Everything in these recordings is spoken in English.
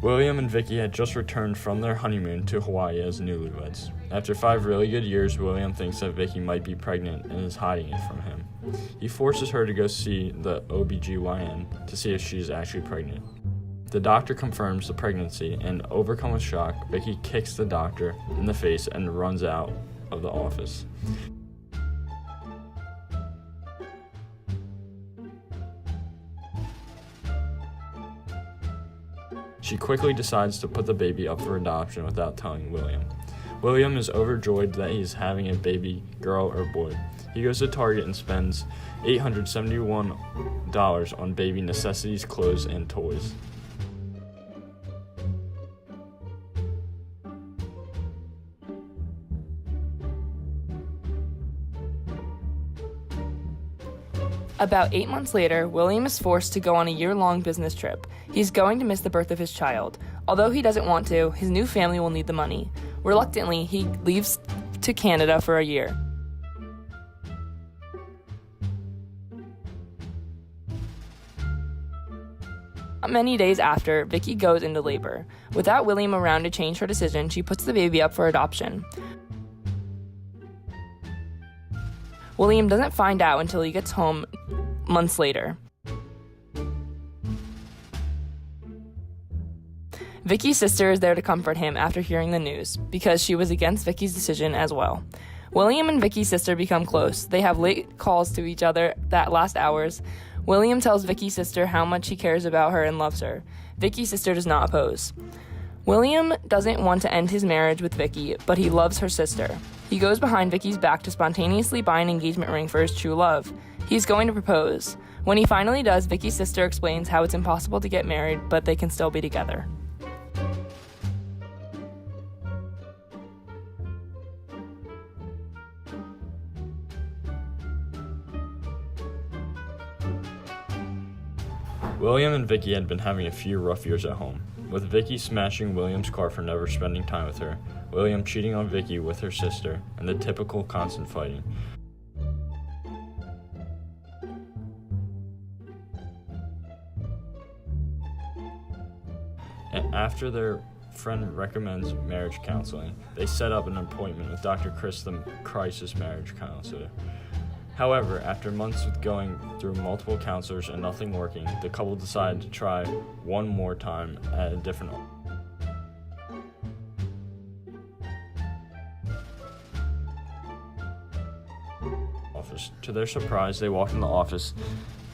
William and Vicky had just returned from their honeymoon to Hawaii as newlyweds. After 5 really good years, William thinks that Vicky might be pregnant and is hiding it from him. He forces her to go see the OBGYN to see if she's actually pregnant. The doctor confirms the pregnancy, and overcome with shock, Vicky kicks the doctor in the face and runs out of the office. She quickly decides to put the baby up for adoption without telling William. William is overjoyed that he's having a baby girl or boy. He goes to Target and spends $871 on baby necessities, clothes, and toys. About 8 months later, William is forced to go on a year-long business trip. He's going to miss the birth of his child. Although he doesn't want to, his new family will need the money. Reluctantly, he leaves to Canada for a year. Not many days after, Vicky goes into labor. Without William around to change her decision, she puts the baby up for adoption. William doesn't find out until he gets home months later. Vicky's sister is there to comfort him after hearing the news, because she was against Vicky's decision as well. William and Vicky's sister become close. They have late calls to each other that last hours. William tells Vicky's sister how much he cares about her and loves her. Vicky's sister does not oppose. William doesn't want to end his marriage with Vicky, but he loves her sister. He goes behind Vicky's back to spontaneously buy an engagement ring for his true love. He's going to propose. When he finally does, Vicky's sister explains how it's impossible to get married, but they can still be together. William and Vicky had been having a few rough years at home, with Vicky smashing William's car for never spending time with her, William cheating on Vicky with her sister, and the typical constant fighting. And after their friend recommends marriage counseling, they set up an appointment with Dr. Chris, the crisis marriage counselor. However, after months of going through multiple counselors and nothing working, the couple decided to try one more time at a different office. To their surprise, they walked in the office.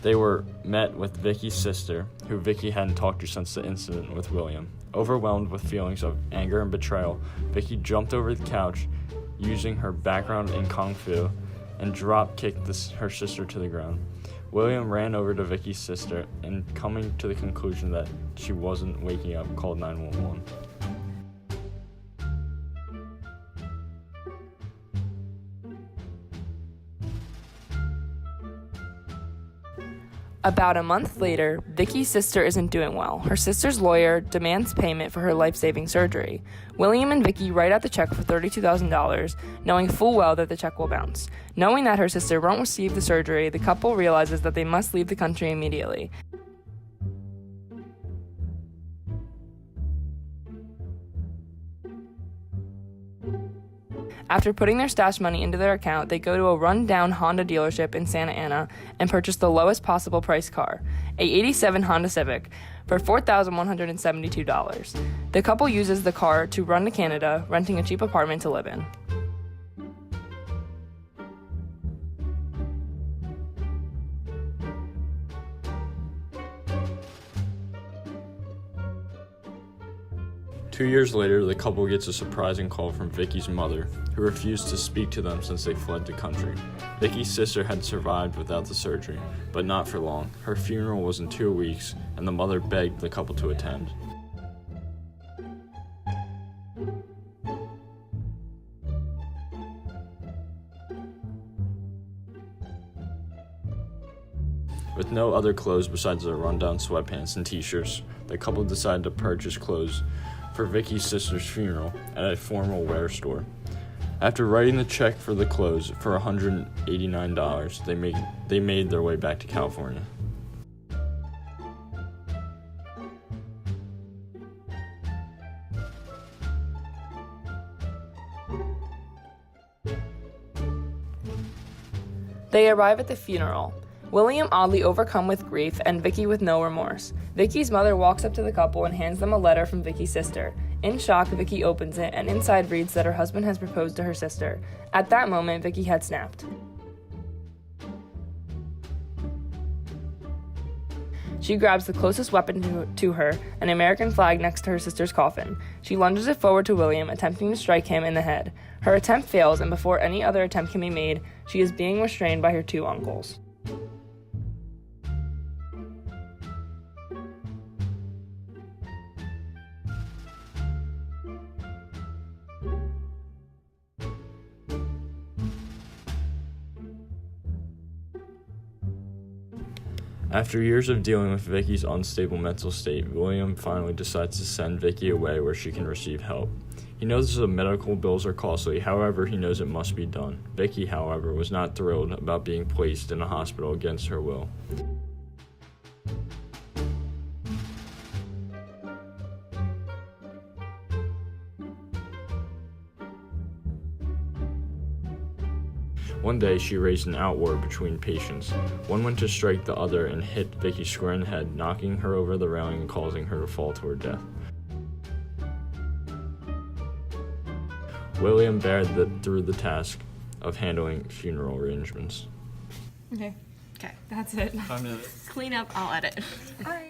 They were met with Vicky's sister, who Vicky hadn't talked to since the incident with William. Overwhelmed with feelings of anger and betrayal, Vicky jumped over the couch using her background in Kung Fu and drop-kicked her sister to the ground. William ran over to Vicky's sister and, coming to the conclusion that she wasn't waking up, called 911. About a month later, Vicky's sister isn't doing well. Her sister's lawyer demands payment for her life-saving surgery. William and Vicky write out the check for $32,000, knowing full well that the check will bounce. Knowing that her sister won't receive the surgery, the couple realizes that they must leave the country immediately. After putting their stash money into their account, they go to a run-down Honda dealership in Santa Ana and purchase the lowest possible price car, a '87 Honda Civic, for $4,172. The couple uses the car to run to Canada, renting a cheap apartment to live in. Two years later, the couple gets a surprising call from Vicky's mother, who refused to speak to them since they fled the country. Vicky's sister had survived without the surgery, but not for long. Her funeral was in 2 weeks, and the mother begged the couple to attend. With no other clothes besides their rundown sweatpants and t-shirts, the couple decided to purchase clothes for Vicky's sister's funeral at a formal wear store. After writing the check for the clothes for $189, they made their way back to California. They arrive at the funeral. William oddly overcome with grief and Vicky with no remorse. Vicky's mother walks up to the couple and hands them a letter from Vicky's sister. In shock, Vicky opens it, and inside reads that her husband has proposed to her sister. At that moment, Vicky had snapped. She grabs the closest weapon to her, an American flag next to her sister's coffin. She lunges it forward to William, attempting to strike him in the head. Her attempt fails, and before any other attempt can be made, she is being restrained by her two uncles. After years of dealing with Vicky's unstable mental state, William finally decides to send Vicky away where she can receive help. He knows the medical bills are costly, however, he knows it must be done. Vicky, however, was not thrilled about being placed in a hospital against her will. One day, she raised an outward between patients. One went to strike the other and hit Vicky square in the head, knocking her over the railing and causing her to fall to her death. William bared through the task of handling funeral arrangements. Okay, that's it. 5 minutes. Clean up, I'll edit. All right.